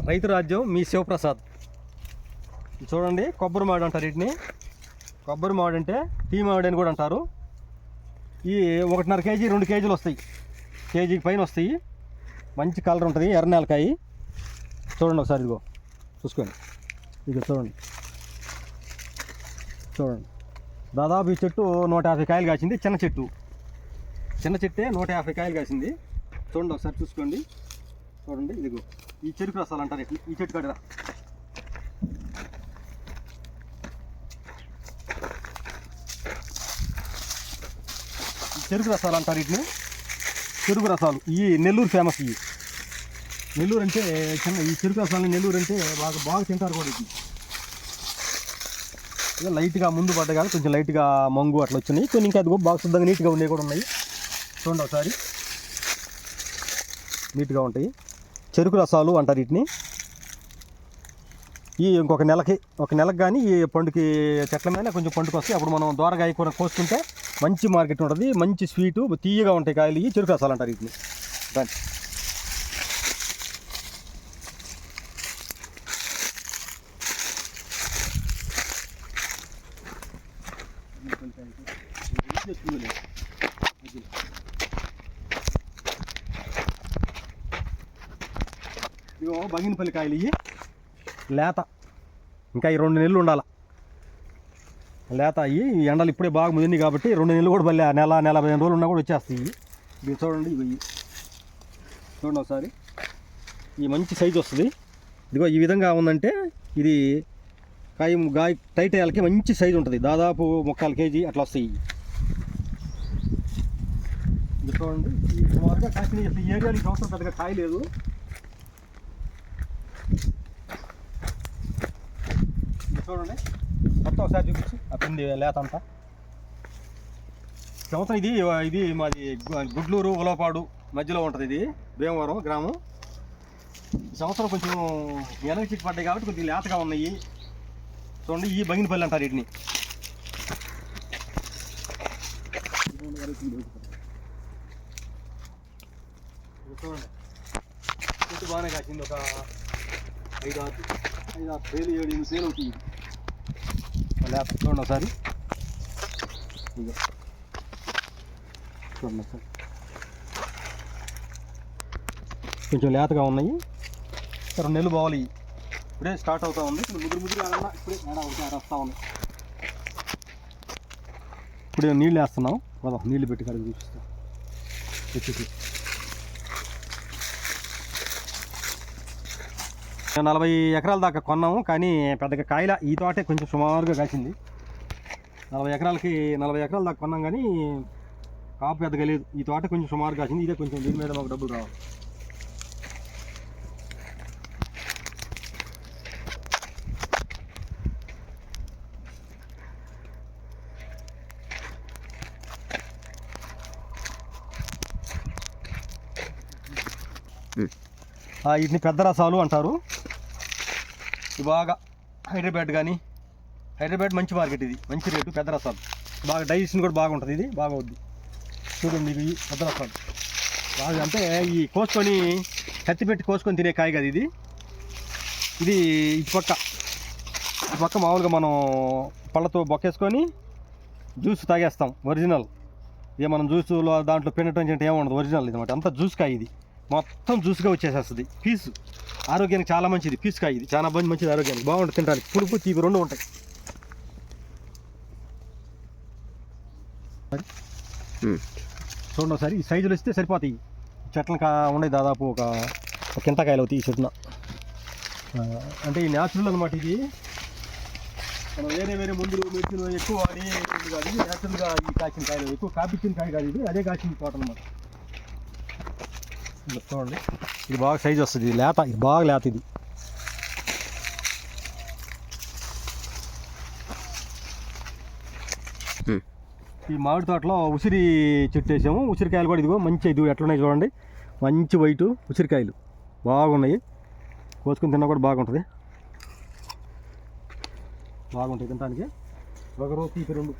రైతు రాజ్యం మీ శివప్రసాద్. చూడండి, కొబ్బరి మామిడి అంటారు వీటిని. కొబ్బరి మామిడి అంటే టీ మామిడి అని కూడా అంటారు. ఈ 1.5 కేజీ 2 కేజీలు వస్తాయి, కేజీకి పైన వస్తాయి. మంచి కలర్ ఉంటుంది, ఎర్రనేలకాయ. చూడండి ఒకసారి, ఇదిగో చూసుకోండి, ఇదిగో చూడండి. దాదాపు ఈ చెట్టు 150 కాయలు కాసింది. చిన్న చెట్టే 150 కాయలు కాసింది. చూడండి ఒకసారి, చూసుకోండి. చూడండి, ఇదిగో ఈ చెరుకు రసాలు అంటారు ఈ చెట్టు కాడ. చెరుకు రసాలు అంటారు వీటిని, చెరుకు రసాలు. ఈ నెల్లూరు ఫేమస్. ఇవి నెల్లూరు అంటే చిన్న ఈ చెరుకు రసాలని నెల్లూరు అంటే బాగా తింటారు కూడా. ఇది లైట్గా ముందు పడ్డ కాదు, కొంచెం లైట్గా మంగు అట్లా వచ్చినాయి. కొన్ని ఇంకా అది బాగా శుద్ధంగా నీట్గా ఉన్నాయి కూడా ఉన్నాయి. చూడండి ఒకసారి, నీట్గా ఉంటాయి. చెరుకు రసాలు అంటారు వీటిని. ఈ ఒక నెలకి కానీ ఈ పండుకి చెట్ల మీద కొంచెం పండుకు వస్తాయి. అప్పుడు మనం దోరగాయ కూర కోసుకుంటే మంచి మార్కెట్ ఉంటుంది. మంచి స్వీటు, తీయగా ఉంటాయి కాయలు. ఈ చెరుకు రసాలు అంటారు వీటిని. దాన్ని ఇగో బంగినపల్లి కాయలు. ఇవి లేత, ఇంకా ఈ 2 నెలలు ఉండాలి లేత. అయ్యి ఈ ఎండలు ఇప్పుడే బాగా ముదింది కాబట్టి 2 నెలలు కూడా మళ్ళీ నెల 15 రోజులు ఉన్నా కూడా వచ్చేస్తాయి. ఇవి చూడండి, ఇవి చూడండి ఒకసారి. ఈ మంచి సైజు వస్తుంది. ఇదిగో ఈ విధంగా ఉందంటే ఇది గాయ టైట్ అయ్యాలకి మంచి సైజు ఉంటుంది. దాదాపు 1/4 కేజీ అట్లా వస్తాయి. ఇది చూడండి, ఈ సుమారుగా కాసిన ఈ ఏరియాలో ఈ సంవత్సరం పెద్దగా కాయ లేదు. చూడండి మొత్తం ఒకసారి చూపించి ఆ పిండి లేత అంతా. సంవత్సరం ఇది మాది గుడ్లూరు ఉలవపాడు మధ్యలో ఉంటుంది. ఇది భీమవరం గ్రామం. ఈ సంవత్సరం కొంచెం ఎనగ చిక్కు పడ్డాయి కాబట్టి కొంచెం లేతగా ఉన్నాయి. చూడండి, ఈ బంగినపల్లి అంటారు వీటిని. చూడండి, చెట్టు బాగానే కాసింది. ఒక 5-6 సేలు 7-8 సేలు అవుతాయి లేత. చూడండి ఒకసారి, చూడండి ఒకసారి, కొంచెం లేతగా ఉన్నాయి. 2 నెలలు బావాలి. ఇప్పుడే స్టార్ట్ అవుతూ ఉంది. ముదురు కాకుండా ఇప్పుడే వస్తూ ఉంది. ఇప్పుడే నీళ్ళు వేస్తున్నాం. నీళ్ళు పెట్టి కడిగి చూపిస్తాం. 40 ఎకరాల దాకా కొన్నాము, కానీ పెద్దగా కాయల. ఈ తోటే కొంచెం సుమారుగా కాసింది. 40 ఎకరాల దాకా కొన్నాం, కానీ కాపు పెద్దగా లేదు. ఈ తోట కొంచెం సుమారు కాసింది. ఇదే కొంచెం దీని మీద మాకు డబ్బులు రావాలి. వీటిని పెద్ద రసాలు అంటారు. ఇది బాగా హైదరాబాద్ మంచి మార్కెట్. ఇది మంచి రేటు. పెద్ద రసాలు బాగా డైజెషన్ కూడా బాగుంటుంది. ఇది బాగా అవుద్ది. చూడండి, ఇవి పెద్ద రసాలు బాగా. అంటే ఈ కోసుకొని కత్తి పెట్టి కోసుకొని తినే కాయ కదా ఇది. ఇటు పక్క మామూలుగా మనం పళ్ళతో బొక్కేసుకొని జ్యూస్ తాగేస్తాం. ఒరిజినల్. ఇక మనం జ్యూస్లో దాంట్లో పిండటం అంటే ఏముండదు. ఒరిజినల్ ఇది అనమాట. అంతా జ్యూస్ కాయ. ఇది మొత్తం జ్యూస్గా వచ్చేసేస్తుంది. పీసు ఆరోగ్యానికి చాలా మంచిది. పీసు కాయ ఇది చాలా మంచిది, ఆరోగ్యానికి బాగుంటుంది. తింటానికి పులుపు తీపి 2 ఉంటాయి. చూడండి ఒకసారి, ఈ సైజులు వస్తే సరిపోతాయి. చెట్లను ఉన్నాయి దాదాపు ఒక కింటకాయలు అవుతాయి ఈ చెట్టున. అంటే ఈ న్యాచురల్ అనమాట. ఇది మనం వేరే మందులు మెడిసిన్ ఎక్కువ వాడి కాదు. ఇది న్యాచురల్గా ఈ కాసిన కాయలు, ఎక్కువ కాపిచ్చిన కాయ కాదు ఇది. అదే కాసిన తోట అనమాట. చూడండి, ఇది బాగా సైజు వస్తుంది. ఇది లేత, ఇది బాగా లేత. ఇది ఈ మామిడి తోటలో ఉసిరి చెట్టు వేసాము. ఉసిరికాయలు కూడా ఇదిగో మంచి ఇది ఎట్లున్నాయి చూడండి. మంచి వైటు ఉసిరికాయలు బాగున్నాయి. కోసుకొని తిన్నా కూడా బాగుంటాయి తినడానికి. 1 తీపి 2.